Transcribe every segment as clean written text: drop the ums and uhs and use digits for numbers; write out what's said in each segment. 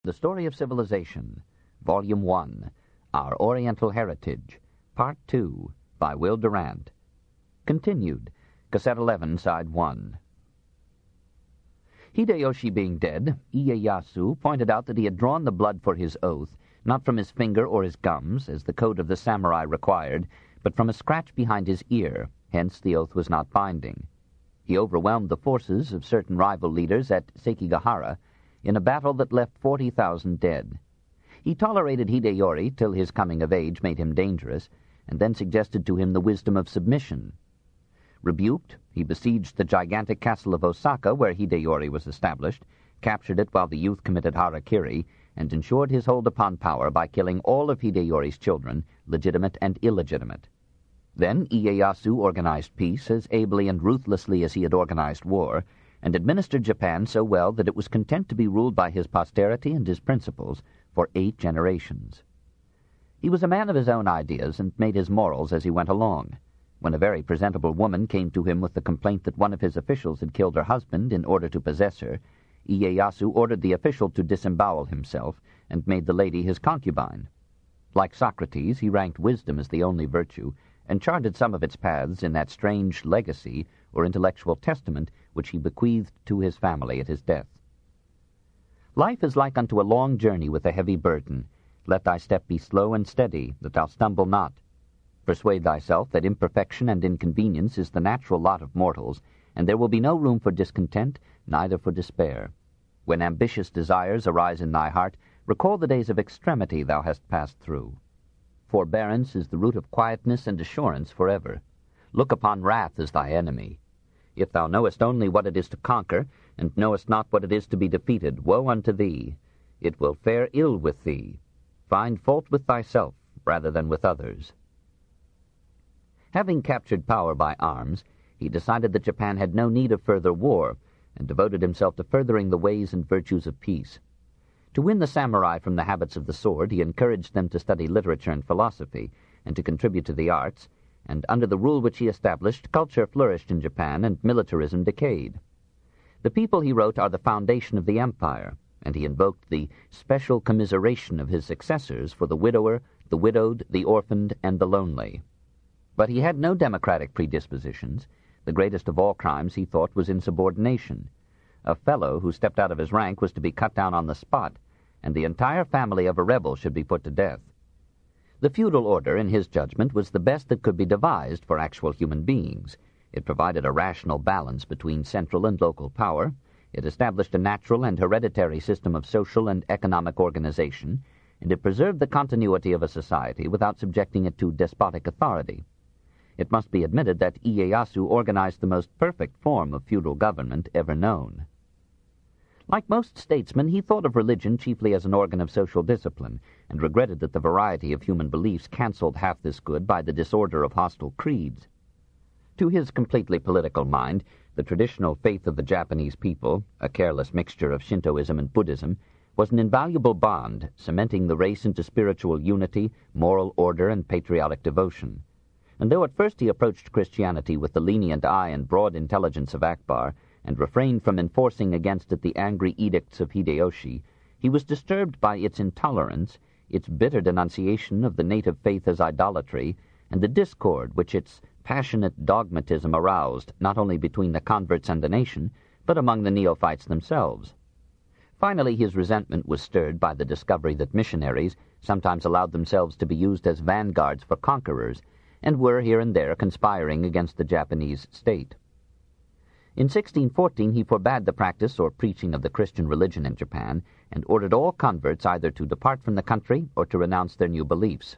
The Story of Civilization, Volume 1, Our Oriental Heritage, Part 2, by Will Durant. Continued, Cassette 11, Side 1. Hideyoshi being dead, Ieyasu pointed out that he had drawn the blood for his oath, not from his finger or his gums, as the code of the samurai required, but from a scratch behind his ear, hence the oath was not binding. He overwhelmed the forces of certain rival leaders at Sekigahara, in a battle that left 40,000 dead. He tolerated Hideyori till his coming of age made him dangerous, and then suggested to him the wisdom of submission. Rebuked, he besieged the gigantic castle of Osaka, where Hideyori was established, captured it while the youth committed harakiri, and ensured his hold upon power by killing all of Hideyori's children, legitimate and illegitimate. Then Ieyasu organized peace as ably and ruthlessly as he had organized war, and administered Japan so well that it was content to be ruled by his posterity and his principles for 8 generations. He was a man of his own ideas and made his morals as he went along. When a very presentable woman came to him with the complaint that one of his officials had killed her husband in order to possess her, Ieyasu ordered the official to disembowel himself and made the lady his concubine. Like Socrates, he ranked wisdom as the only virtue, and charted some of its paths in that strange legacy or intellectual testament which he bequeathed to his family at his death. Life is like unto a long journey with a heavy burden. Let thy step be slow and steady, that thou stumble not. Persuade thyself that imperfection and inconvenience is the natural lot of mortals, and there will be no room for discontent, neither for despair. When ambitious desires arise in thy heart, recall the days of extremity thou hast passed through. Forbearance is the root of quietness and assurance forever. Look upon wrath as thy enemy. If thou knowest only what it is to conquer, and knowest not what it is to be defeated, woe unto thee. It will fare ill with thee. Find fault with thyself rather than with others. Having captured power by arms, he decided that Japan had no need of further war, and devoted himself to furthering the ways and virtues of peace. To win the samurai from the habits of the sword, he encouraged them to study literature and philosophy, and to contribute to the arts, and under the rule which he established, culture flourished in Japan and militarism decayed. The people, he wrote, are the foundation of the empire, and he invoked the special commiseration of his successors for the widower, the widowed, the orphaned, and the lonely. But he had no democratic predispositions. The greatest of all crimes, he thought, was insubordination. A fellow who stepped out of his rank was to be cut down on the spot, and the entire family of a rebel should be put to death. The feudal order, in his judgment, was the best that could be devised for actual human beings. It provided a rational balance between central and local power. It established a natural and hereditary system of social and economic organization, and it preserved the continuity of a society without subjecting it to despotic authority. It must be admitted that Ieyasu organized the most perfect form of feudal government ever known. Like most statesmen, he thought of religion chiefly as an organ of social discipline, and regretted that the variety of human beliefs canceled half this good by the disorder of hostile creeds. To his completely political mind, the traditional faith of the Japanese people, a careless mixture of Shintoism and Buddhism, was an invaluable bond, cementing the race into spiritual unity, moral order, and patriotic devotion. And though at first he approached Christianity with the lenient eye and broad intelligence of Akbar, and refrained from enforcing against it the angry edicts of Hideyoshi, he was disturbed by its intolerance, its bitter denunciation of the native faith as idolatry, and the discord which its passionate dogmatism aroused not only between the converts and the nation, but among the neophytes themselves. Finally, his resentment was stirred by the discovery that missionaries sometimes allowed themselves to be used as vanguards for conquerors, and were here and there conspiring against the Japanese state. In 1614 he forbade the practice or preaching of the Christian religion in Japan, and ordered all converts either to depart from the country or to renounce their new beliefs.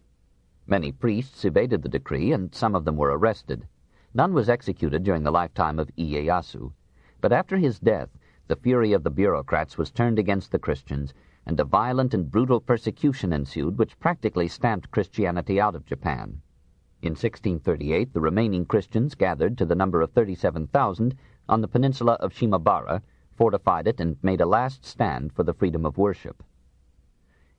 Many priests evaded the decree, and some of them were arrested. None was executed during the lifetime of Ieyasu, but after his death the fury of the bureaucrats was turned against the Christians, and a violent and brutal persecution ensued which practically stamped Christianity out of Japan. In 1638 the remaining Christians gathered to the number of 37,000 on the peninsula of Shimabara, fortified it, and made a last stand for the freedom of worship.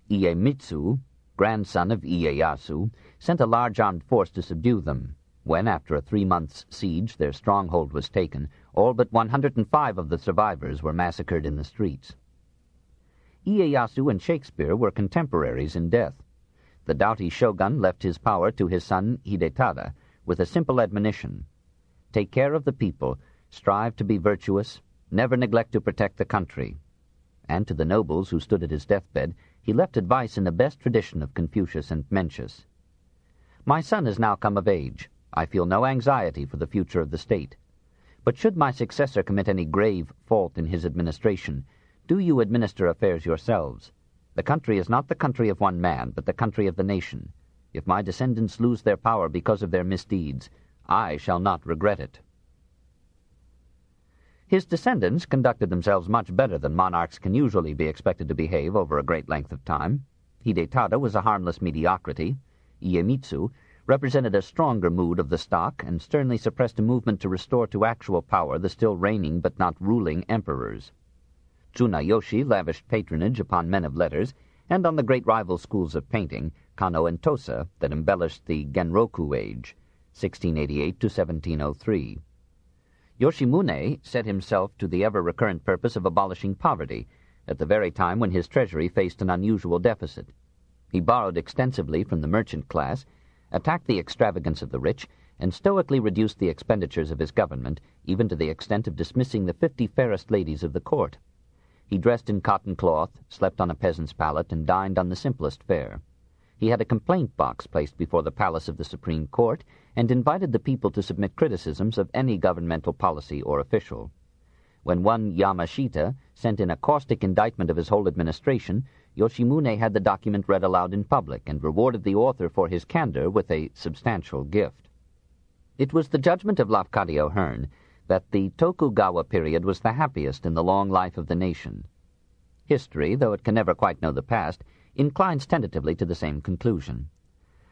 Iemitsu, grandson of Ieyasu, sent a large armed force to subdue them. When, after a 3 months' siege, their stronghold was taken, all but 105 of the survivors were massacred in the streets. Ieyasu and Shakespeare were contemporaries in death. The doughty shogun left his power to his son Hidetada with a simple admonition: take care of the people, strive to be virtuous, never neglect to protect the country. And to the nobles who stood at his deathbed, he left advice in the best tradition of Confucius and Mencius. My son has now come of age. I feel no anxiety for the future of the state. But should my successor commit any grave fault in his administration, do you administer affairs yourselves. The country is not the country of one man, but the country of the nation. If my descendants lose their power because of their misdeeds, I shall not regret it. His descendants conducted themselves much better than monarchs can usually be expected to behave over a great length of time. Hidetada was a harmless mediocrity. Iemitsu represented a stronger mood of the stock and sternly suppressed a movement to restore to actual power the still reigning but not ruling emperors. Tsunayoshi lavished patronage upon men of letters and on the great rival schools of painting, Kano and Tosa, that embellished the Genroku age, 1688 to 1703. Yoshimune set himself to the ever-recurrent purpose of abolishing poverty, at the very time when his treasury faced an unusual deficit. He borrowed extensively from the merchant class, attacked the extravagance of the rich, and stoically reduced the expenditures of his government, even to the extent of dismissing the 50 fairest ladies of the court. He dressed in cotton cloth, slept on a peasant's pallet, and dined on the simplest fare. He had a complaint box placed before the palace of the Supreme Court, and invited the people to submit criticisms of any governmental policy or official. When one Yamashita sent in a caustic indictment of his whole administration, Yoshimune had the document read aloud in public and rewarded the author for his candor with a substantial gift. It was the judgment of Lafcadio Hearn that the Tokugawa period was the happiest in the long life of the nation. History, though it can never quite know the past, inclines tentatively to the same conclusion.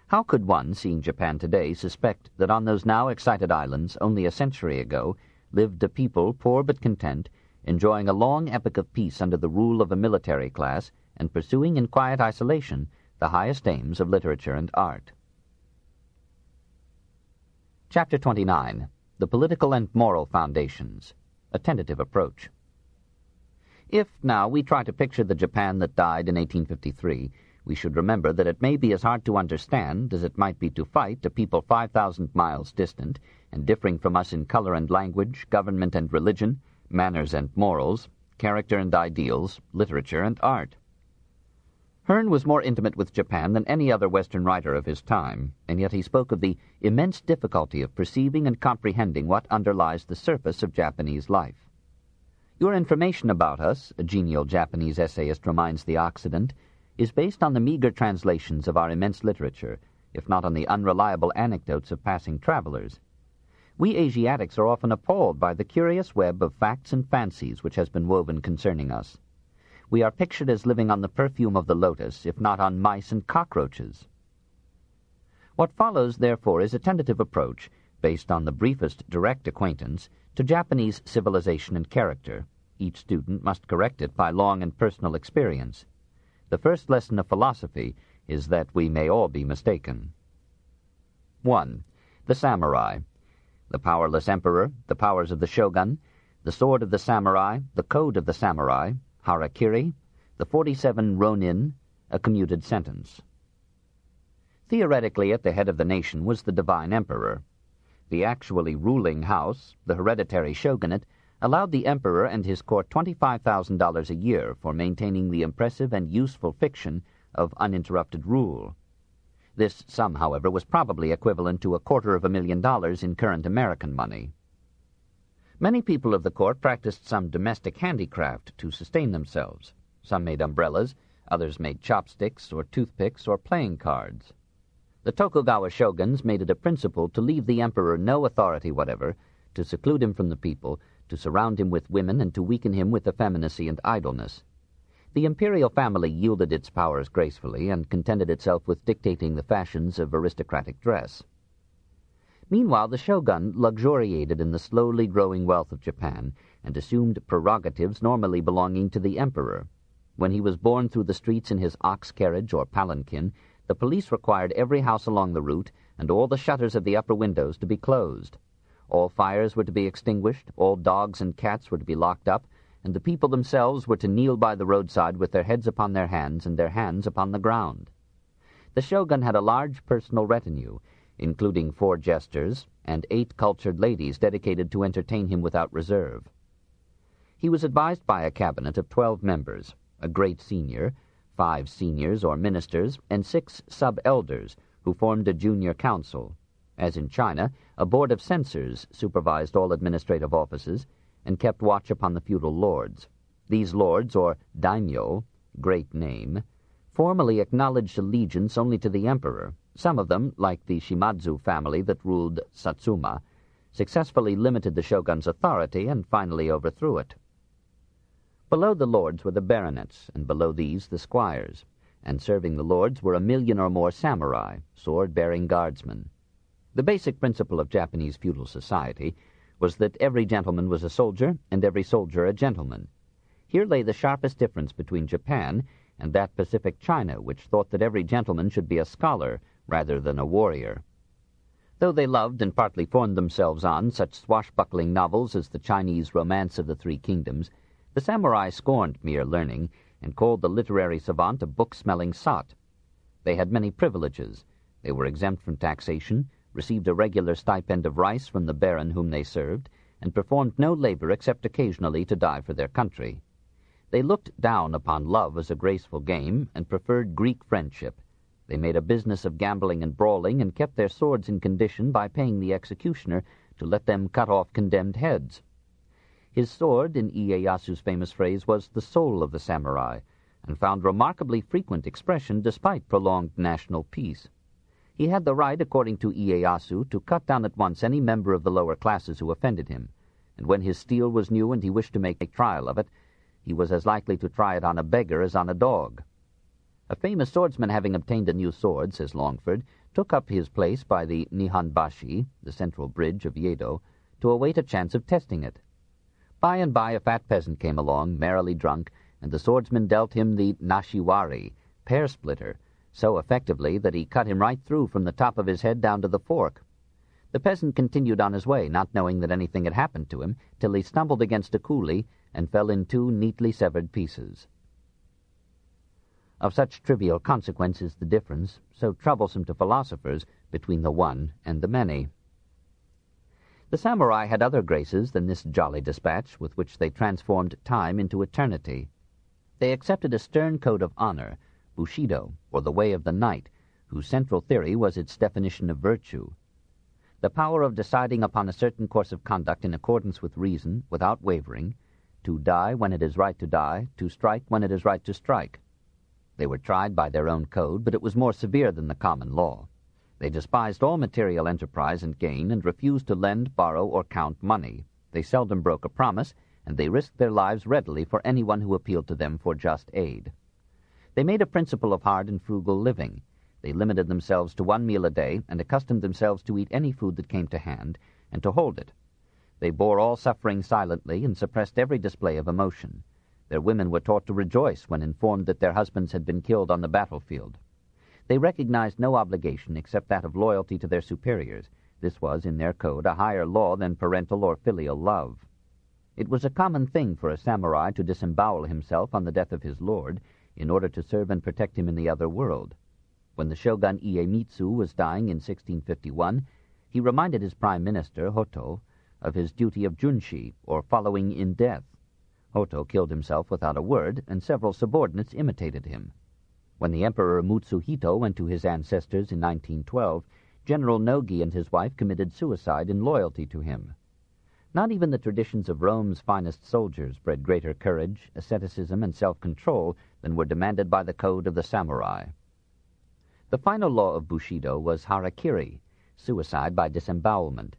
How could one, seeing Japan today, suspect that on those now excited islands, only a century ago, lived a people poor but content, enjoying a long epoch of peace under the rule of a military class, and pursuing in quiet isolation the highest aims of literature and art? Chapter 29. The Political and Moral Foundations. A Tentative Approach. If, now, we try to picture the Japan that died in 1853, we should remember that it may be as hard to understand as it might be to fight a people 5,000 miles distant, and differing from us in color and language, government and religion, manners and morals, character and ideals, literature and art. Hearn was more intimate with Japan than any other Western writer of his time, and yet he spoke of the immense difficulty of perceiving and comprehending what underlies the surface of Japanese life. Your information about us, a genial Japanese essayist reminds the Occident, is based on the meager translations of our immense literature, if not on the unreliable anecdotes of passing travelers. We Asiatics are often appalled by the curious web of facts and fancies which has been woven concerning us. We are pictured as living on the perfume of the lotus, if not on mice and cockroaches. What follows, therefore, is a tentative approach, based on the briefest direct acquaintance, to Japanese civilization and character. Each student must correct it by long and personal experience. The first lesson of philosophy is that we may all be mistaken. 1. The samurai. The powerless emperor, the powers of the shogun, the sword of the samurai, the code of the samurai, harakiri, the 47 ronin, a commuted sentence. Theoretically, at the head of the nation was the divine emperor. The actually ruling house, the hereditary shogunate, allowed the emperor and his court $25,000 a year for maintaining the impressive and useful fiction of uninterrupted rule. This sum, however, was probably equivalent to $250,000 in current American money. Many people of the court practiced some domestic handicraft to sustain themselves. Some made umbrellas, others made chopsticks or toothpicks or playing cards. The Tokugawa shoguns made it a principle to leave the emperor no authority whatever, to seclude him from the people, to surround him with women, and to weaken him with effeminacy and idleness. The imperial family yielded its powers gracefully and contented itself with dictating the fashions of aristocratic dress. Meanwhile, the shogun luxuriated in the slowly growing wealth of Japan and assumed prerogatives normally belonging to the emperor. When he was borne through the streets in his ox carriage or palanquin, the police required every house along the route and all the shutters of the upper windows to be closed. All fires were to be extinguished, all dogs and cats were to be locked up, and the people themselves were to kneel by the roadside with their heads upon their hands and their hands upon the ground. The shogun had a large personal retinue, including 4 jesters and 8 cultured ladies dedicated to entertain him without reserve. He was advised by a cabinet of 12 members, a great senior, 5 seniors or ministers, and 6 sub-elders, who formed a junior council. As in China, a board of censors supervised all administrative offices and kept watch upon the feudal lords. These lords, or daimyo, great name, formally acknowledged allegiance only to the emperor. Some of them, like the Shimadzu family that ruled Satsuma, successfully limited the shogun's authority and finally overthrew it. Below the lords were the baronets, and below these the squires, and serving the lords were 1 million or more samurai, sword-bearing guardsmen. The basic principle of Japanese feudal society was that every gentleman was a soldier and every soldier a gentleman. Here lay the sharpest difference between Japan and that Pacific China, which thought that every gentleman should be a scholar rather than a warrior. Though they loved and partly formed themselves on such swashbuckling novels as the Chinese Romance of the Three Kingdoms, the samurai scorned mere learning and called the literary savant a book-smelling sot. They had many privileges. They were exempt from taxation, received a regular stipend of rice from the baron whom they served, and performed no labor except occasionally to die for their country. They looked down upon love as a graceful game and preferred Greek friendship. They made a business of gambling and brawling and kept their swords in condition by paying the executioner to let them cut off condemned heads. His sword, in Ieyasu's famous phrase, was the soul of the samurai, and found remarkably frequent expression despite prolonged national peace. He had the right, according to Ieyasu, to cut down at once any member of the lower classes who offended him, and when his steel was new and he wished to make a trial of it, he was as likely to try it on a beggar as on a dog. A famous swordsman having obtained a new sword, says Longford, took up his place by the Nihonbashi, the central bridge of Yedo, to await a chance of testing it. By and by a fat peasant came along, merrily drunk, and the swordsman dealt him the nashiwari, pear-splitter, so effectively that he cut him right through from the top of his head down to the fork. The peasant continued on his way, not knowing that anything had happened to him, till he stumbled against a coolie and fell in 2 neatly severed pieces. Of such trivial consequence is the difference, so troublesome to philosophers, between the one and the many. The samurai had other graces than this jolly dispatch with which they transformed time into eternity. They accepted a stern code of honor, Bushido, or the way of the knight, whose central theory was its definition of virtue. The power of deciding upon a certain course of conduct in accordance with reason, without wavering, to die when it is right to die, to strike when it is right to strike. They were tried by their own code, but it was more severe than the common law. They despised all material enterprise and gain, and refused to lend, borrow, or count money. They seldom broke a promise, and they risked their lives readily for anyone who appealed to them for just aid. They made a principle of hard and frugal living. They limited themselves to 1 meal a day, and accustomed themselves to eat any food that came to hand, and to hold it. They bore all suffering silently, and suppressed every display of emotion. Their women were taught to rejoice when informed that their husbands had been killed on the battlefield. They recognized no obligation except that of loyalty to their superiors. This was, in their code, a higher law than parental or filial love. It was a common thing for a samurai to disembowel himself on the death of his lord, in order to serve and protect him in the other world. When the shogun Iemitsu was dying in 1651, he reminded his prime minister, Hoto, of his duty of junshi, or following in death. Hoto killed himself without a word, and several subordinates imitated him. When the Emperor Mutsuhito went to his ancestors in 1912, General Nogi and his wife committed suicide in loyalty to him. Not even the traditions of Rome's finest soldiers bred greater courage, asceticism, and self-control than were demanded by the code of the samurai. The final law of Bushido was harakiri, suicide by disembowelment.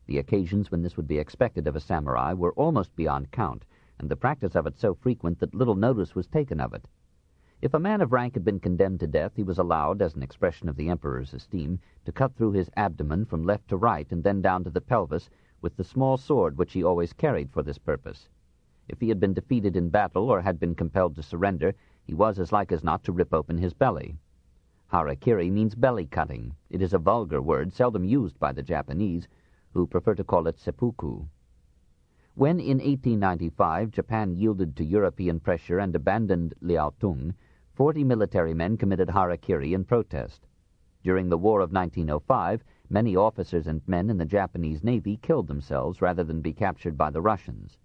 The occasions when this would be expected of a samurai were almost beyond count, and the practice of it so frequent that little notice was taken of it. If a man of rank had been condemned to death, he was allowed, as an expression of the emperor's esteem, to cut through his abdomen from left to right and then down to the pelvis with the small sword which he always carried for this purpose. If he had been defeated in battle or had been compelled to surrender, he was as like as not to rip open his belly. Harakiri means belly-cutting. It is a vulgar word, seldom used by the Japanese, who prefer to call it seppuku. When in 1895 Japan yielded to European pressure and abandoned Liaotung, 40 military men committed harakiri in protest. During the War of 1905, many officers and men in the Japanese Navy killed themselves rather than be captured by the Russians.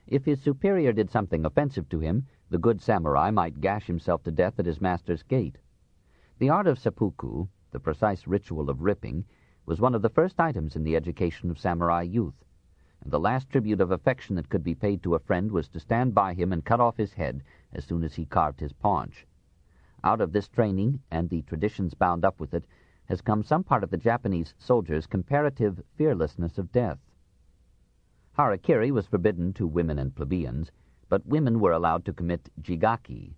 If his superior did something offensive to him, the good samurai might gash himself to death at his master's gate. The art of seppuku, the precise ritual of ripping, was one of the first items in the education of samurai youth, and the last tribute of affection that could be paid to a friend was to stand by him and cut off his head as soon as he carved his paunch. Out of this training, and the traditions bound up with it, has come some part of the Japanese soldiers' comparative fearlessness of death. Harakiri was forbidden to women and plebeians, but women were allowed to commit jigaki.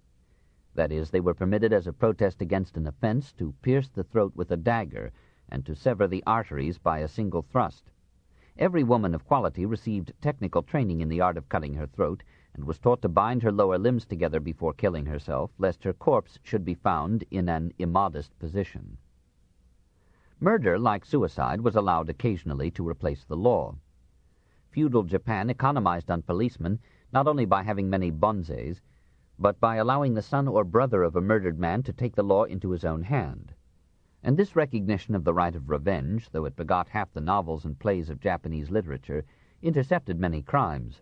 That is, they were permitted as a protest against an offense to pierce the throat with a dagger and to sever the arteries by a single thrust. Every woman of quality received technical training in the art of cutting her throat, and was taught to bind her lower limbs together before killing herself, lest her corpse should be found in an immodest position. Murder, like suicide, was allowed occasionally to replace the law. Feudal Japan economized on policemen not only by having many bonzes, but by allowing the son or brother of a murdered man to take the law into his own hand. And this recognition of the right of revenge, though it begot half the novels and plays of Japanese literature, intercepted many crimes.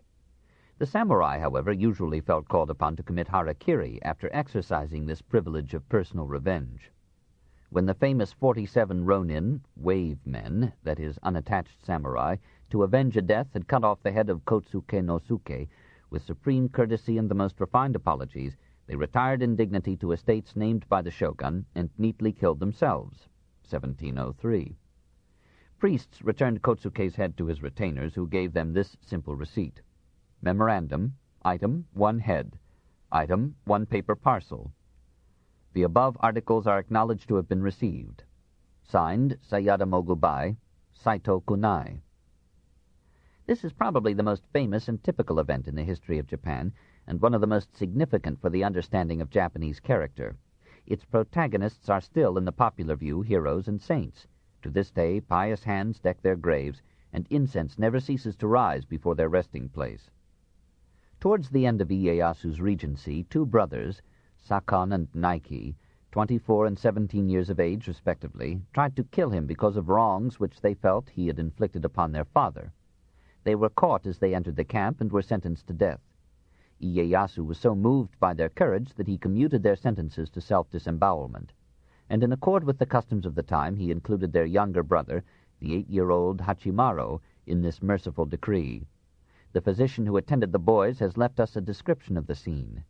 The samurai, however, usually felt called upon to commit harakiri after exercising this privilege of personal revenge. When the famous 47 ronin, wave men, that is, unattached samurai, to avenge a death had cut off the head of Kotsuke no Suke, with supreme courtesy and the most refined apologies, they retired in dignity to estates named by the shogun and neatly killed themselves. 1703. Priests returned Kotsuke's head to his retainers, who gave them this simple receipt. Memorandum, item, 1 head. Item, 1 paper parcel. The above articles are acknowledged to have been received. Signed, Sayada Mogubai, Saito Kunai. This is probably the most famous and typical event in the history of Japan, and one of the most significant for the understanding of Japanese character. Its protagonists are still, in the popular view, heroes and saints. To this day, pious hands deck their graves, and incense never ceases to rise before their resting place. Towards the end of Ieyasu's regency, 2 brothers, Sakon and Naiki, 24 and 17 years of age respectively, tried to kill him because of wrongs which they felt he had inflicted upon their father. They were caught as they entered the camp and were sentenced to death. Ieyasu was so moved by their courage that he commuted their sentences to self-disembowelment, and in accord with the customs of the time he included their younger brother, the 8-year-old Hachimaro, in this merciful decree. The physician who attended the boys has left us a description of the scene.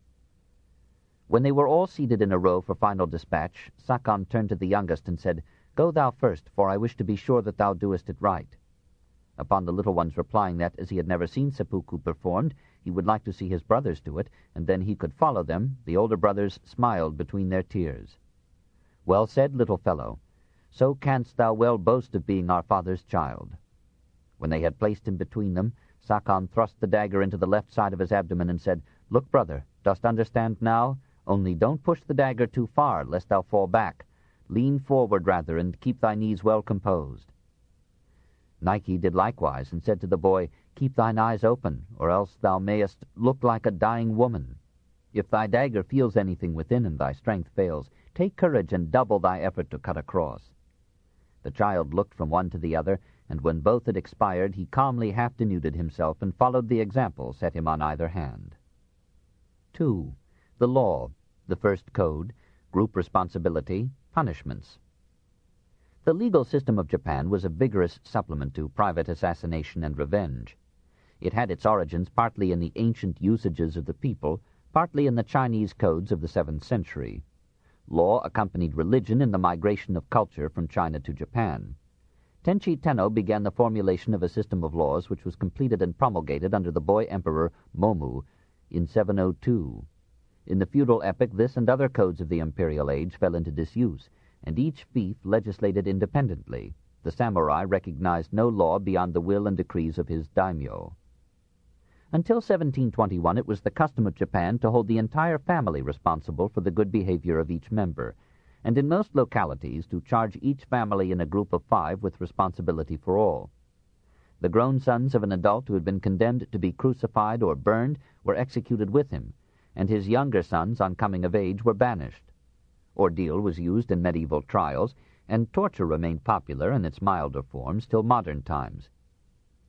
When they were all seated in a row for final dispatch, Sakon turned to the youngest and said, "Go thou first, for I wish to be sure that thou doest it right." Upon the little one's replying that, as he had never seen seppuku performed, he would like to see his brothers do it, and then he could follow them, the older brothers smiled between their tears. "Well said, little fellow. So canst thou well boast of being our father's child." When they had placed him between them, Sakon thrust the dagger into the left side of his abdomen and said, "Look, brother, dost understand now? Only don't push the dagger too far, lest thou fall back. Lean forward, rather, and keep thy knees well composed." Nike did likewise, and said to the boy, "Keep thine eyes open, or else thou mayest look like a dying woman. If thy dagger feels anything within and thy strength fails, take courage and double thy effort to cut across." The child looked from one to the other, and when both had expired, he calmly half-denuded himself and followed the example set him on either hand. 2. The law, the first code, group responsibility, punishments. The legal system of Japan was a vigorous supplement to private assassination and revenge. It had its origins partly in the ancient usages of the people, partly in the Chinese codes of the 7th century. Law accompanied religion in the migration of culture from China to Japan. Tenchi Tenno began the formulation of a system of laws which was completed and promulgated under the boy emperor Momu in 702. In the feudal epoch, this and other codes of the imperial age fell into disuse, and each fief legislated independently. The samurai recognized no law beyond the will and decrees of his daimyo. Until 1721, it was the custom of Japan to hold the entire family responsible for the good behavior of each member, and in most localities to charge each family in a group of 5 with responsibility for all. The grown sons of an adult who had been condemned to be crucified or burned were executed with him, and his younger sons, on coming of age, were banished. Ordeal was used in medieval trials, and torture remained popular in its milder forms till modern times.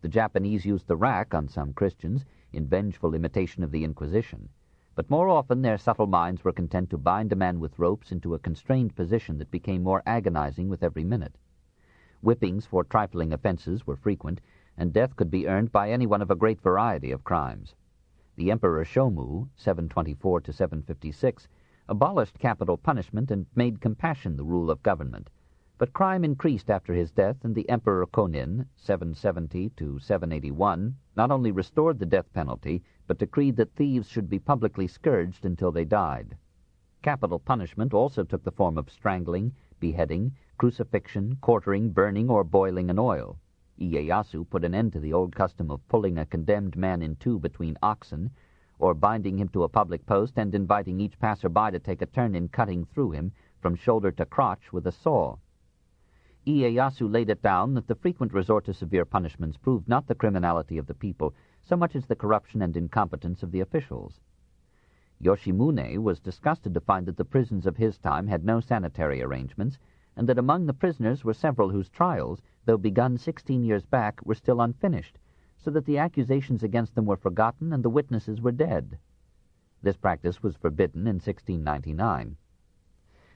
The Japanese used the rack on some Christians in vengeful imitation of the Inquisition, but more often their subtle minds were content to bind a man with ropes into a constrained position that became more agonizing with every minute. Whippings for trifling offenses were frequent, and death could be earned by anyone of a great variety of crimes. The Emperor Shomu, 724 to 756, abolished capital punishment and made compassion the rule of government, but crime increased after his death, and the Emperor Konin, 770 to 781, not only restored the death penalty, but decreed that thieves should be publicly scourged until they died. Capital punishment also took the form of strangling, beheading, crucifixion, quartering, burning, or boiling in oil. Ieyasu put an end to the old custom of pulling a condemned man in two between oxen, or binding him to a public post and inviting each passer-by to take a turn in cutting through him from shoulder to crotch with a saw. Ieyasu laid it down that the frequent resort to severe punishments proved not the criminality of the people so much as the corruption and incompetence of the officials. Yoshimune was disgusted to find that the prisons of his time had no sanitary arrangements, and that among the prisoners were several whose trials, though begun 16 years back, were still unfinished, so that the accusations against them were forgotten and the witnesses were dead. This practice was forbidden in 1699.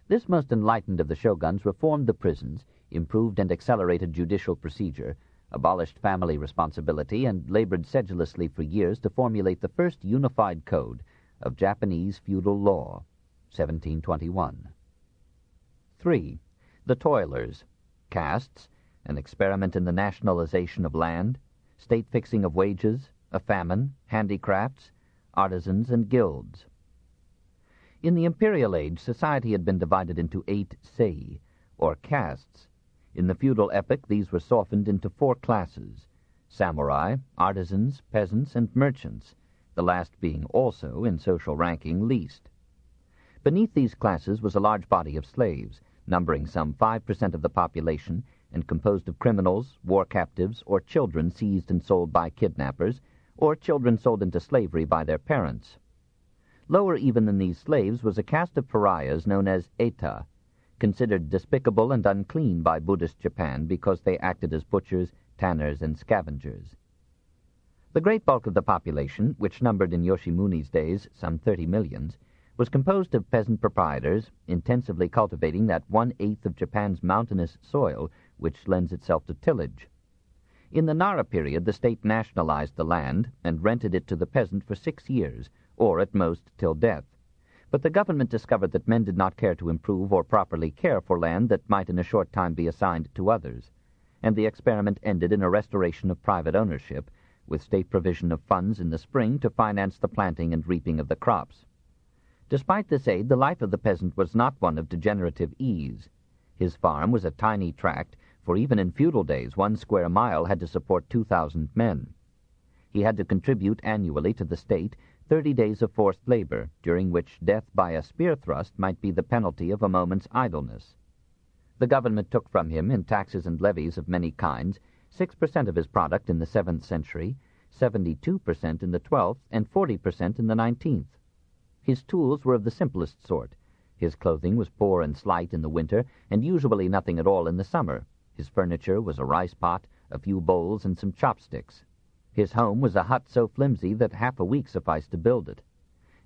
This most enlightened of the shoguns reformed the prisons, improved and accelerated judicial procedure, abolished family responsibility, and labored sedulously for years to formulate the first unified code of Japanese feudal law, 1721. 3. The toilers, castes, an experiment in the nationalization of land, state fixing of wages, a famine, handicrafts, artisans, and guilds. In the imperial age, society had been divided into 8 sei, or castes. In the feudal epoch, these were softened into 4 classes: samurai, artisans, peasants, and merchants, the last being also, in social ranking, least. Beneath these classes was a large body of slaves, numbering some 5% of the population, and composed of criminals, war captives, or children seized and sold by kidnappers, or children sold into slavery by their parents. Lower even than these slaves was a caste of pariahs known as eta, considered despicable and unclean by Buddhist Japan because they acted as butchers, tanners, and scavengers. The great bulk of the population, which numbered in Yoshimune's days some 30 millions, was composed of peasant proprietors, intensively cultivating that 1/8 of Japan's mountainous soil which lends itself to tillage. In the Nara period, the state nationalized the land and rented it to the peasant for 6 years, or at most till death. But the government discovered that men did not care to improve or properly care for land that might in a short time be assigned to others, and the experiment ended in a restoration of private ownership, with state provision of funds in the spring to finance the planting and reaping of the crops. Despite this aid, the life of the peasant was not one of degenerative ease. His farm was a tiny tract, for even in feudal days 1 square mile had to support 2,000 men. He had to contribute annually to the state 30 days of forced labor, during which death by a spear thrust might be the penalty of a moment's idleness. The government took from him, in taxes and levies of many kinds, 6% of his product in the 7th century, 72% in the 12th, and 40% in the 19th. His tools were of the simplest sort. His clothing was poor and slight in the winter, and usually nothing at all in the summer. His furniture was a rice pot, a few bowls, and some chopsticks. His home was a hut so flimsy that half a week sufficed to build it.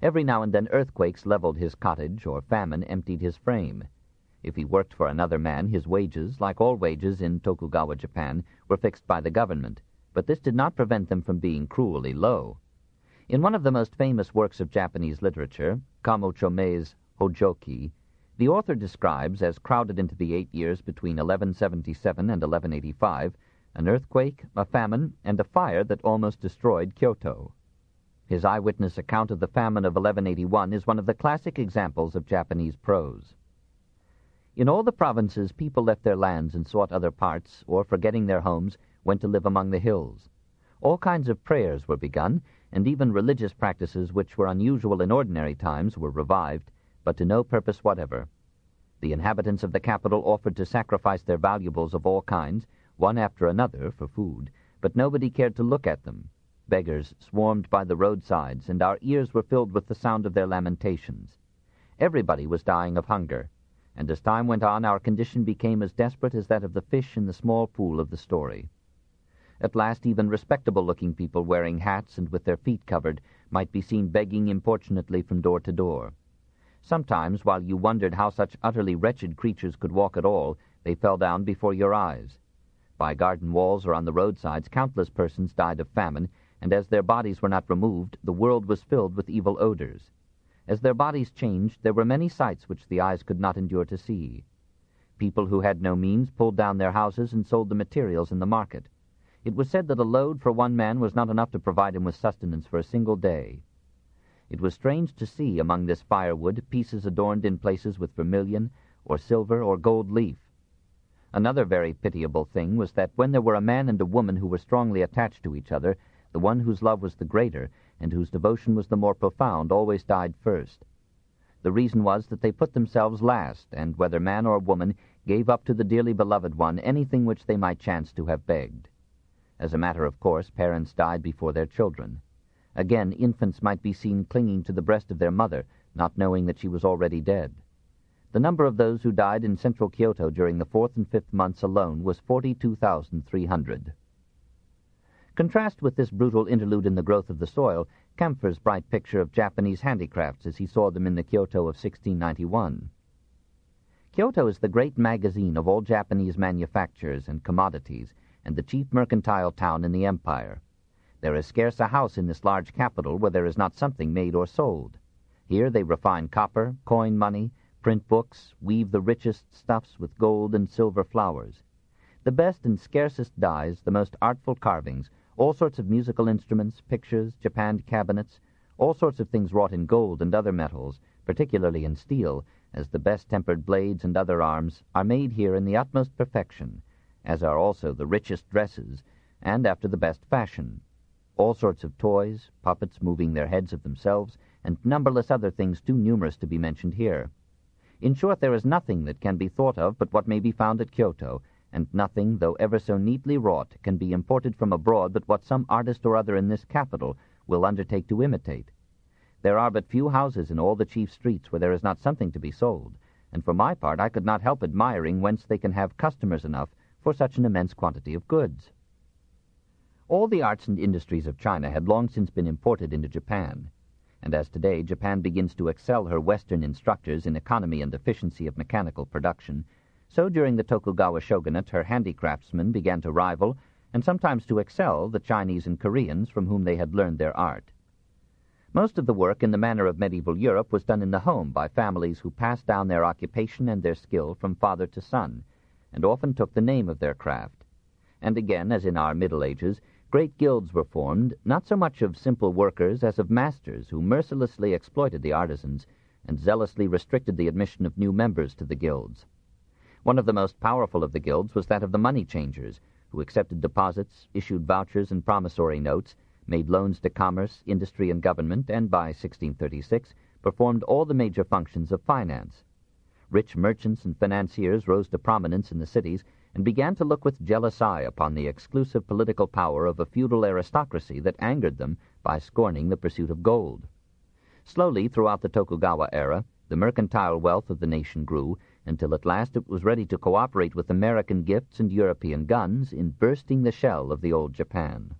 Every now and then earthquakes leveled his cottage, or famine emptied his frame. If he worked for another man, his wages, like all wages in Tokugawa Japan, were fixed by the government, but this did not prevent them from being cruelly low. In one of the most famous works of Japanese literature, Kamo Chomei's Hojoki, the author describes, as crowded into the 8 years between 1177 and 1185, an earthquake, a famine, and a fire that almost destroyed Kyoto. His eyewitness account of the famine of 1181 is one of the classic examples of Japanese prose. In all the provinces, people left their lands and sought other parts, or, forgetting their homes, went to live among the hills. All kinds of prayers were begun, and even religious practices which were unusual in ordinary times were revived, but to no purpose whatever. The inhabitants of the capital offered to sacrifice their valuables of all kinds, one after another, for food, but nobody cared to look at them. Beggars swarmed by the roadsides, and our ears were filled with the sound of their lamentations. Everybody was dying of hunger, and as time went on our condition became as desperate as that of the fish in the small pool of the story. At last even respectable-looking people wearing hats and with their feet covered might be seen begging importunately from door to door. Sometimes, while you wondered how such utterly wretched creatures could walk at all, they fell down before your eyes. By garden walls or on the roadsides countless persons died of famine, and as their bodies were not removed, the world was filled with evil odors. As their bodies changed, there were many sights which the eyes could not endure to see. People who had no means pulled down their houses and sold the materials in the market. It was said that a load for one man was not enough to provide him with sustenance for a single day. It was strange to see among this firewood pieces adorned in places with vermilion or silver or gold leaf. Another very pitiable thing was that when there were a man and a woman who were strongly attached to each other, the one whose love was the greater and whose devotion was the more profound always died first. The reason was that they put themselves last, and whether man or woman, gave up to the dearly beloved one anything which they might chance to have begged. As a matter of course, parents died before their children. Again, infants might be seen clinging to the breast of their mother, not knowing that she was already dead. The number of those who died in central Kyoto during the 4th and 5th months alone was 42,300. Contrast with this brutal interlude in the growth of the soil Kaempfer's bright picture of Japanese handicrafts as he saw them in the Kyoto of 1691. Kyoto is the great magazine of all Japanese manufactures and commodities, and the chief mercantile town in the empire. There is scarce a house in this large capital where there is not something made or sold. Here they refine copper, coin money, print books, weave the richest stuffs with gold and silver flowers. The best and scarcest dyes, the most artful carvings, all sorts of musical instruments, pictures, japanned cabinets, all sorts of things wrought in gold and other metals, particularly in steel, as the best-tempered blades and other arms, are made here in the utmost perfection, as are also the richest dresses, and after the best fashion. All sorts of toys, puppets moving their heads of themselves, and numberless other things too numerous to be mentioned here. In short, there is nothing that can be thought of but what may be found at Kyoto, and nothing, though ever so neatly wrought, can be imported from abroad but what some artist or other in this capital will undertake to imitate. There are but few houses in all the chief streets where there is not something to be sold, and for my part I could not help admiring whence they can have customers enough for such an immense quantity of goods. All the arts and industries of China had long since been imported into Japan, and as today Japan begins to excel her Western instructors in economy and efficiency of mechanical production, so during the Tokugawa shogunate her handicraftsmen began to rival, and sometimes to excel, the Chinese and Koreans from whom they had learned their art. Most of the work in the manner of medieval Europe was done in the home by families who passed down their occupation and their skill from father to son, and often took the name of their craft. And again, as in our Middle Ages, great guilds were formed, not so much of simple workers as of masters who mercilessly exploited the artisans and zealously restricted the admission of new members to the guilds. One of the most powerful of the guilds was that of the money changers, who accepted deposits, issued vouchers and promissory notes, made loans to commerce, industry, and government, and by 1636 performed all the major functions of finance. Rich merchants and financiers rose to prominence in the cities and began to look with jealous eye upon the exclusive political power of a feudal aristocracy that angered them by scorning the pursuit of gold. Slowly, throughout the Tokugawa era, the mercantile wealth of the nation grew, until at last it was ready to cooperate with American gifts and European guns in bursting the shell of the old Japan.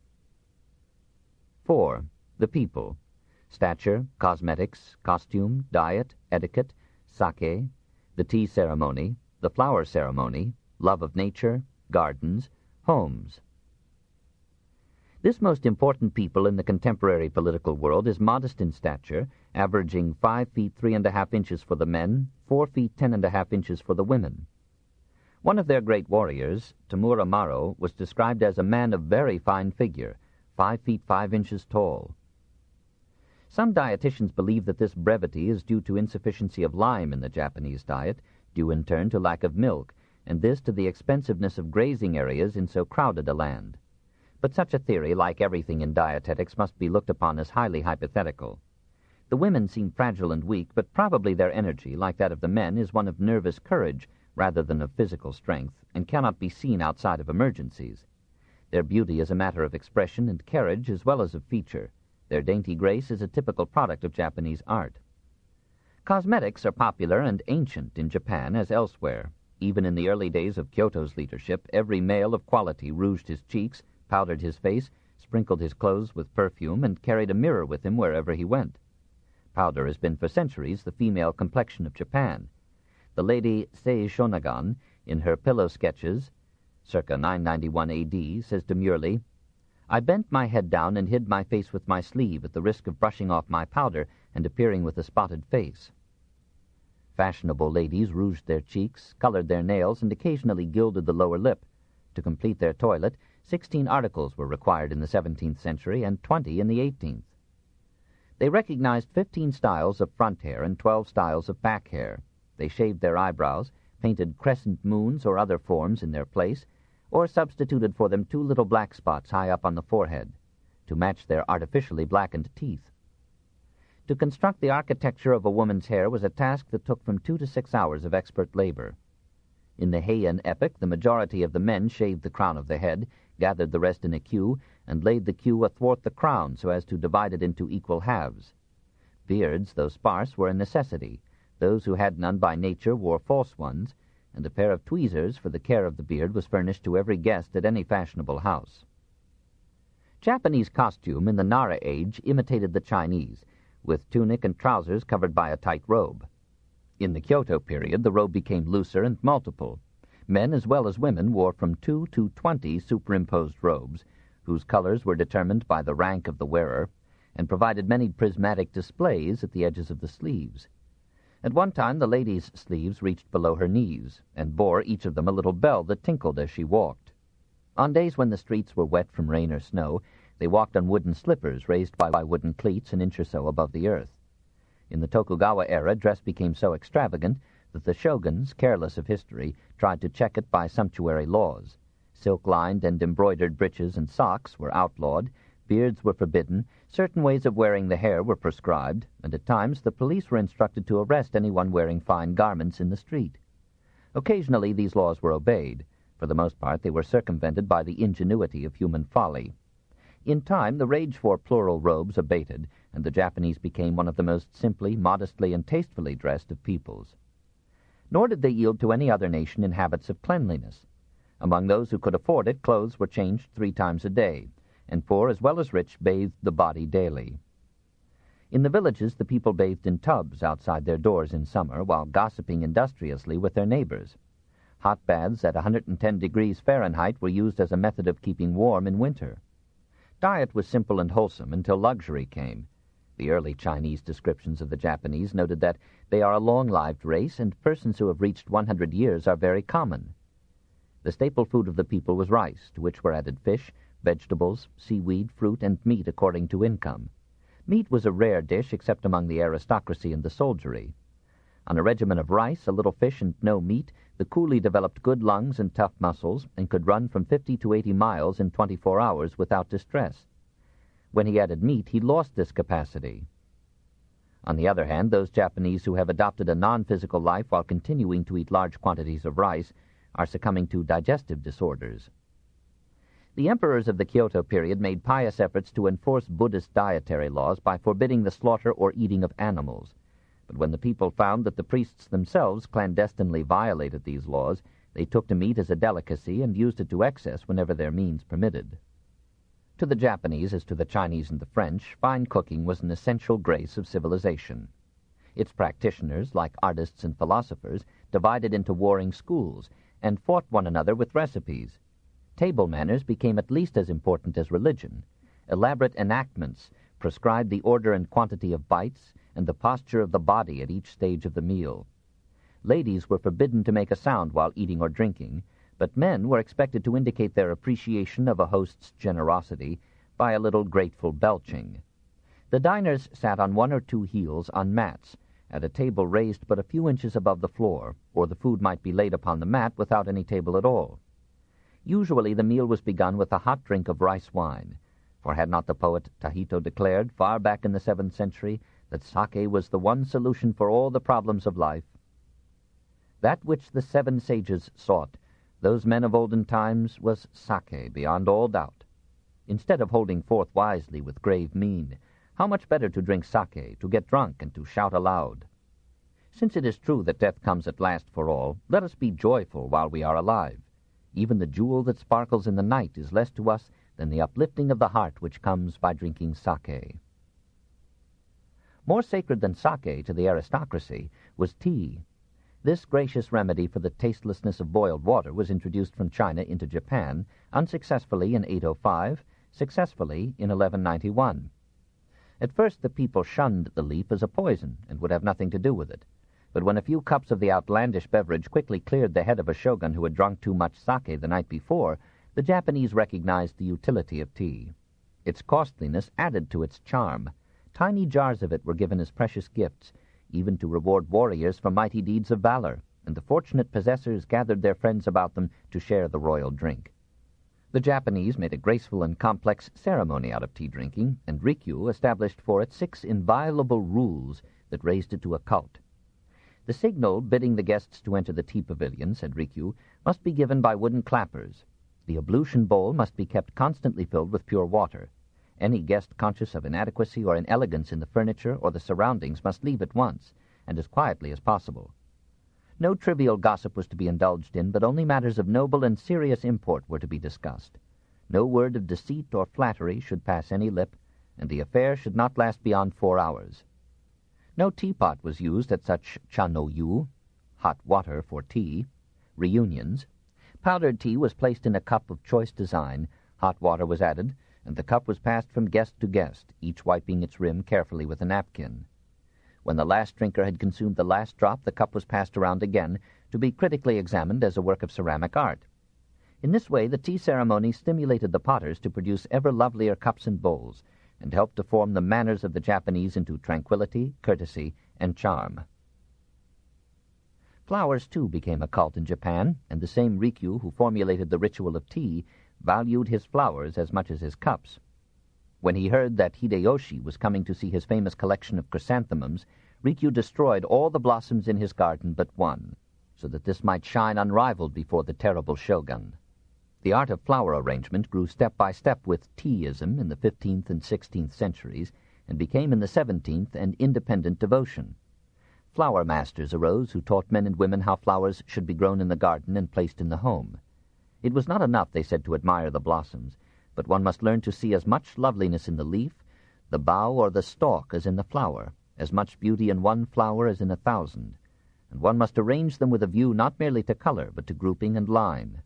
4. The people. Stature, cosmetics, costume, diet, etiquette, sake, the tea ceremony, the flower ceremony, love of nature, gardens, homes. This most important people in the contemporary political world is modest in stature, averaging 5 feet 3½ inches for the men, 4 feet 10½ inches for the women. One of their great warriors, Tamura Maro, was described as a man of very fine figure, 5 feet 5 inches tall. Some dietitians believe that this brevity is due to insufficiency of lime in the Japanese diet, due in turn to lack of milk, and this to the expensiveness of grazing areas in so crowded a land. But such a theory, like everything in dietetics, must be looked upon as highly hypothetical. The women seem fragile and weak, but probably their energy, like that of the men, is one of nervous courage rather than of physical strength, and cannot be seen outside of emergencies. Their beauty is a matter of expression and carriage as well as of feature. Their dainty grace is a typical product of Japanese art. Cosmetics are popular and ancient in Japan as elsewhere. Even in the early days of Kyoto's leadership, every male of quality rouged his cheeks, powdered his face, sprinkled his clothes with perfume, and carried a mirror with him wherever he went. Powder has been for centuries the female complexion of Japan. The lady Sei Shonagon, in her Pillow Sketches, circa 991 A.D., says demurely, "I bent my head down and hid my face with my sleeve at the risk of brushing off my powder and appearing with a spotted face." Fashionable ladies rouged their cheeks, colored their nails, and occasionally gilded the lower lip. To complete their toilet, 16 articles were required in the 17th century and 20 in the 18th. They recognized 15 styles of front hair and 12 styles of back hair. They shaved their eyebrows, painted crescent moons or other forms in their place, or substituted for them 2 little black spots high up on the forehead, to match their artificially blackened teeth. To construct the architecture of a woman's hair was a task that took from 2 to 6 hours of expert labor. In the Heian epoch, the majority of the men shaved the crown of the head, gathered the rest in a queue, and laid the queue athwart the crown so as to divide it into equal halves. Beards, though sparse, were a necessity. Those who had none by nature wore false ones, and a pair of tweezers for the care of the beard was furnished to every guest at any fashionable house. Japanese costume in the Nara age imitated the Chinese, with tunic and trousers covered by a tight robe. In the Kyoto period, the robe became looser and multiple. Men as well as women wore from 2 to 20 superimposed robes, whose colors were determined by the rank of the wearer, and provided many prismatic displays at the edges of the sleeves. At one time, the lady's sleeves reached below her knees, and bore each of them a little bell that tinkled as she walked. On days when the streets were wet from rain or snow, they walked on wooden slippers raised by wooden cleats an inch or so above the earth. In the Tokugawa era, dress became so extravagant that the shoguns, careless of history, tried to check it by sumptuary laws. Silk-lined and embroidered breeches and socks were outlawed, beards were forbidden, certain ways of wearing the hair were prescribed, and at times the police were instructed to arrest anyone wearing fine garments in the street. Occasionally these laws were obeyed. For the most part they were circumvented by the ingenuity of human folly. In time, the rage for plural robes abated, and the Japanese became one of the most simply, modestly, and tastefully dressed of peoples. Nor did they yield to any other nation in habits of cleanliness. Among those who could afford it, clothes were changed 3 times a day, and poor as well as rich bathed the body daily. In the villages, the people bathed in tubs outside their doors in summer, while gossiping industriously with their neighbors. Hot baths at 110 degrees Fahrenheit were used as a method of keeping warm in winter. Diet was simple and wholesome until luxury came. The early Chinese descriptions of the Japanese noted that they are a long-lived race, and persons who have reached 100 years are very common. The staple food of the people was rice, to which were added fish, vegetables, seaweed, fruit, and meat according to income. Meat was a rare dish except among the aristocracy and the soldiery. On a regimen of rice, a little fish, and no meat, the coolie developed good lungs and tough muscles, and could run from 50 to 80 miles in 24 hours without distress. When he added meat, he lost this capacity. On the other hand, those Japanese who have adopted a non-physical life while continuing to eat large quantities of rice are succumbing to digestive disorders. The emperors of the Kyoto period made pious efforts to enforce Buddhist dietary laws by forbidding the slaughter or eating of animals. But when the people found that the priests themselves clandestinely violated these laws, they took to meat as a delicacy and used it to excess whenever their means permitted. To the Japanese, as to the Chinese and the French, fine cooking was an essential grace of civilization. Its practitioners, like artists and philosophers, divided into warring schools and fought one another with recipes. Table manners became at least as important as religion. Elaborate enactments prescribed the order and quantity of bites and the posture of the body at each stage of the meal. Ladies were forbidden to make a sound while eating or drinking, but men were expected to indicate their appreciation of a host's generosity by a little grateful belching. The diners sat on 1 or 2 heels on mats, at a table raised but a few inches above the floor, or the food might be laid upon the mat without any table at all. Usually the meal was begun with a hot drink of rice wine, for had not the poet Tahito declared, far back in the 7th century, that sake was the one solution for all the problems of life? That which the 7 sages sought those men of olden times, was sake beyond all doubt. Instead of holding forth wisely with grave mien, how much better to drink sake, to get drunk, and to shout aloud. Since it is true that death comes at last for all, let us be joyful while we are alive. Even the jewel that sparkles in the night is less to us than the uplifting of the heart which comes by drinking sake. More sacred than sake to the aristocracy was tea. This gracious remedy for the tastelessness of boiled water was introduced from China into Japan, unsuccessfully in 805, successfully in 1191. At first the people shunned the leaf as a poison and would have nothing to do with it. But when a few cups of the outlandish beverage quickly cleared the head of a shogun who had drunk too much sake the night before, the Japanese recognized the utility of tea. Its costliness added to its charm. Tiny jars of it were given as precious gifts, even to reward warriors for mighty deeds of valor, and the fortunate possessors gathered their friends about them to share the royal drink. The Japanese made a graceful and complex ceremony out of tea drinking, and Rikyu established for it 6 inviolable rules that raised it to a cult. The signal bidding the guests to enter the tea pavilion, said Rikyu, must be given by wooden clappers. The ablution bowl must be kept constantly filled with pure water. Any guest conscious of inadequacy or inelegance in the furniture or the surroundings must leave at once, and as quietly as possible. No trivial gossip was to be indulged in, but only matters of noble and serious import were to be discussed. No word of deceit or flattery should pass any lip, and the affair should not last beyond 4 hours. No teapot was used at such cha-no-yu, hot water for tea, reunions. Powdered tea was placed in a cup of choice design, hot water was added, and the cup was passed from guest to guest, each wiping its rim carefully with a napkin. When the last drinker had consumed the last drop, the cup was passed around again, to be critically examined as a work of ceramic art. In this way the tea ceremony stimulated the potters to produce ever lovelier cups and bowls, and helped to form the manners of the Japanese into tranquility, courtesy, and charm. Flowers, too, became a cult in Japan, and the same Rikyu who formulated the ritual of tea valued his flowers as much as his cups. When he heard that Hideyoshi was coming to see his famous collection of chrysanthemums, Rikyu destroyed all the blossoms in his garden but one, so that this might shine unrivaled before the terrible shogun. The art of flower arrangement grew step by step with teaism in the 15th and 16th centuries, and became in the 17th an independent devotion. Flower masters arose who taught men and women how flowers should be grown in the garden and placed in the home. It was not enough, they said, to admire the blossoms, but one must learn to see as much loveliness in the leaf, the bough, or the stalk as in the flower, as much beauty in one flower as in 1,000, and one must arrange them with a view not merely to color, but to grouping and line.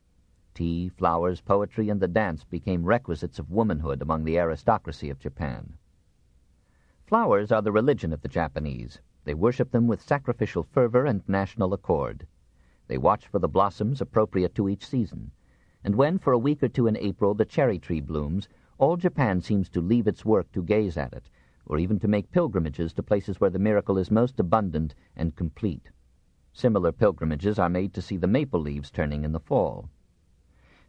Tea, flowers, poetry, and the dance became requisites of womanhood among the aristocracy of Japan. Flowers are the religion of the Japanese. They worship them with sacrificial fervor and national accord. They watch for the blossoms appropriate to each season, and when, for a week or two in April, the cherry tree blooms, all Japan seems to leave its work to gaze at it, or even to make pilgrimages to places where the miracle is most abundant and complete. Similar pilgrimages are made to see the maple leaves turning in the fall.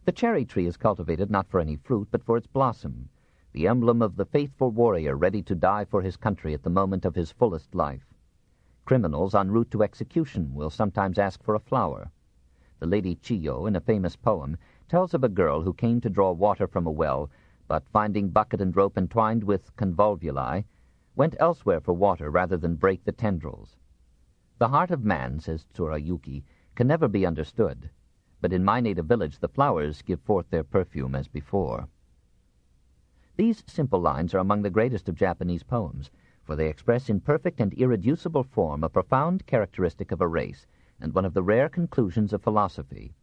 The cherry tree is cultivated not for any fruit, but for its blossom, the emblem of the faithful warrior ready to die for his country at the moment of his fullest life. Criminals en route to execution will sometimes ask for a flower. The Lady Chiyo, in a famous poem, tells of a girl who came to draw water from a well, but finding bucket and rope entwined with convolvuli, went elsewhere for water rather than break the tendrils. The heart of man, says Tsurayuki, can never be understood, but in my native village the flowers give forth their perfume as before. These simple lines are among the greatest of Japanese poems, for they express in perfect and irreducible form a profound characteristic of a race, and one of the rare conclusions of philosophy.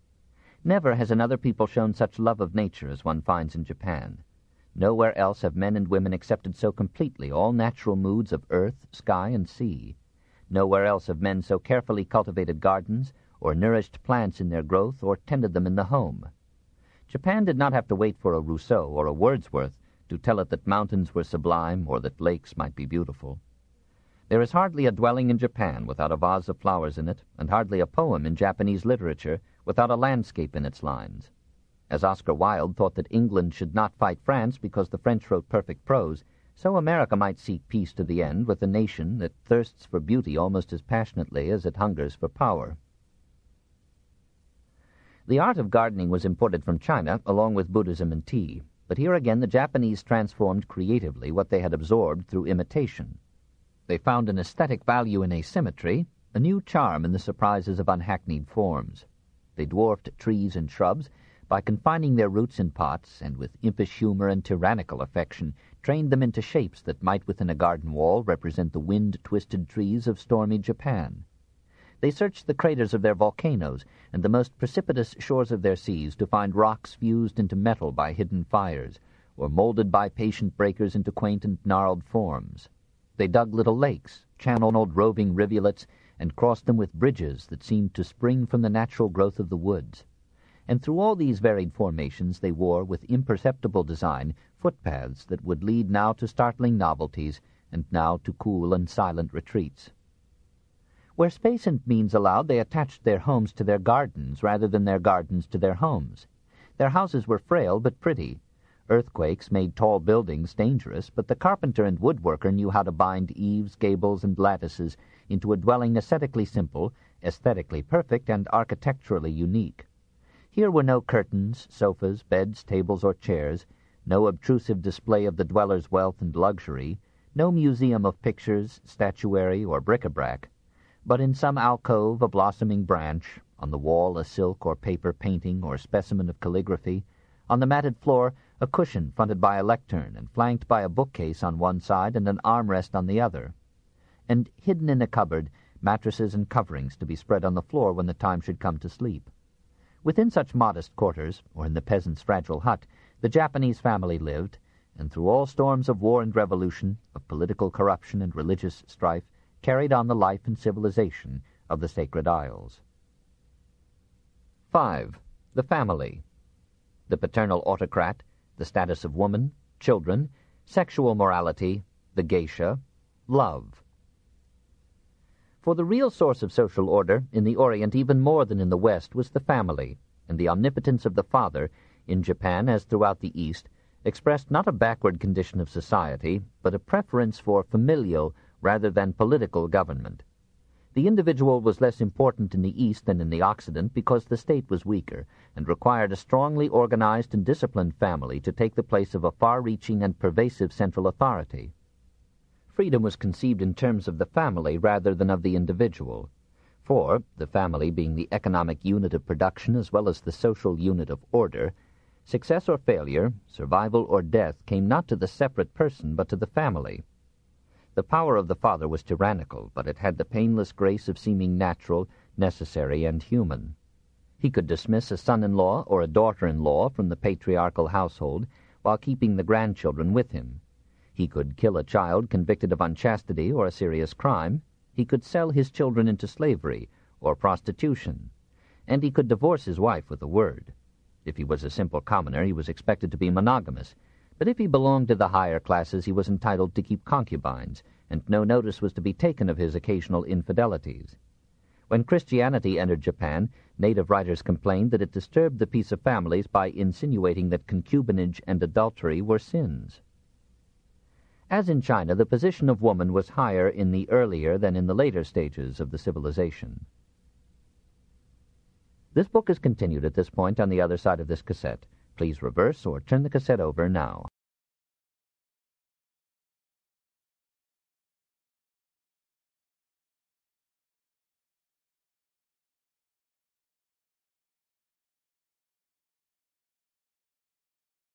Never has another people shown such love of nature as one finds in Japan. Nowhere else have men and women accepted so completely all natural moods of earth, sky, and sea. Nowhere else have men so carefully cultivated gardens, or nourished plants in their growth, or tended them in the home. Japan did not have to wait for a Rousseau or a Wordsworth to tell it that mountains were sublime or that lakes might be beautiful. There is hardly a dwelling in Japan without a vase of flowers in it, and hardly a poem in Japanese literature without a landscape in its lines. As Oscar Wilde thought that England should not fight France because the French wrote perfect prose, so America might seek peace to the end with a nation that thirsts for beauty almost as passionately as it hungers for power. The art of gardening was imported from China, along with Buddhism and tea, but here again the Japanese transformed creatively what they had absorbed through imitation. They found an aesthetic value in asymmetry, a new charm in the surprises of unhackneyed forms. They dwarfed trees and shrubs by confining their roots in pots, and with impish humor and tyrannical affection trained them into shapes that might within a garden wall represent the wind-twisted trees of stormy Japan. They searched the craters of their volcanoes and the most precipitous shores of their seas to find rocks fused into metal by hidden fires, or molded by patient breakers into quaint and gnarled forms. They dug little lakes, channeled roving rivulets, and crossed them with bridges that seemed to spring from the natural growth of the woods. And through all these varied formations they wore, with imperceptible design, footpaths that would lead now to startling novelties, and now to cool and silent retreats. Where space and means allowed, they attached their homes to their gardens rather than their gardens to their homes. Their houses were frail but pretty. Earthquakes made tall buildings dangerous, but the carpenter and woodworker knew how to bind eaves, gables, and lattices into a dwelling aesthetically simple, aesthetically perfect, and architecturally unique. Here were no curtains, sofas, beds, tables, or chairs, no obtrusive display of the dweller's wealth and luxury, no museum of pictures, statuary, or bric-a-brac, but in some alcove a blossoming branch, on the wall a silk or paper painting or specimen of calligraphy, on the matted floor a cushion fronted by a lectern and flanked by a bookcase on one side and an armrest on the other, and hidden in a cupboard mattresses and coverings to be spread on the floor when the time should come to sleep. Within such modest quarters, or in the peasant's fragile hut, the Japanese family lived, and through all storms of war and revolution, of political corruption and religious strife, carried on the life and civilization of the Sacred Isles. 5. The family. The paternal autocrat, the status of woman, children, sexual morality, the geisha, love. For the real source of social order, in the Orient even more than in the West, was the family, and the omnipotence of the father, in Japan as throughout the East, expressed not a backward condition of society, but a preference for familial rather than political government. The individual was less important in the East than in the Occident because the state was weaker and required a strongly organized and disciplined family to take the place of a far-reaching and pervasive central authority. Freedom was conceived in terms of the family rather than of the individual, for, the family being the economic unit of production as well as the social unit of order, success or failure, survival or death came not to the separate person but to the family. The power of the father was tyrannical, but it had the painless grace of seeming natural, necessary, and human. He could dismiss a son-in-law or a daughter-in-law from the patriarchal household while keeping the grandchildren with him. He could kill a child convicted of unchastity or a serious crime. He could sell his children into slavery or prostitution. And he could divorce his wife with a word. If he was a simple commoner, he was expected to be monogamous, but if he belonged to the higher classes, he was entitled to keep concubines, and no notice was to be taken of his occasional infidelities. When Christianity entered Japan, native writers complained that it disturbed the peace of families by insinuating that concubinage and adultery were sins. As in China, the position of woman was higher in the earlier than in the later stages of the civilization. This book is continued at this point on the other side of this cassette. Please reverse or turn the cassette over now.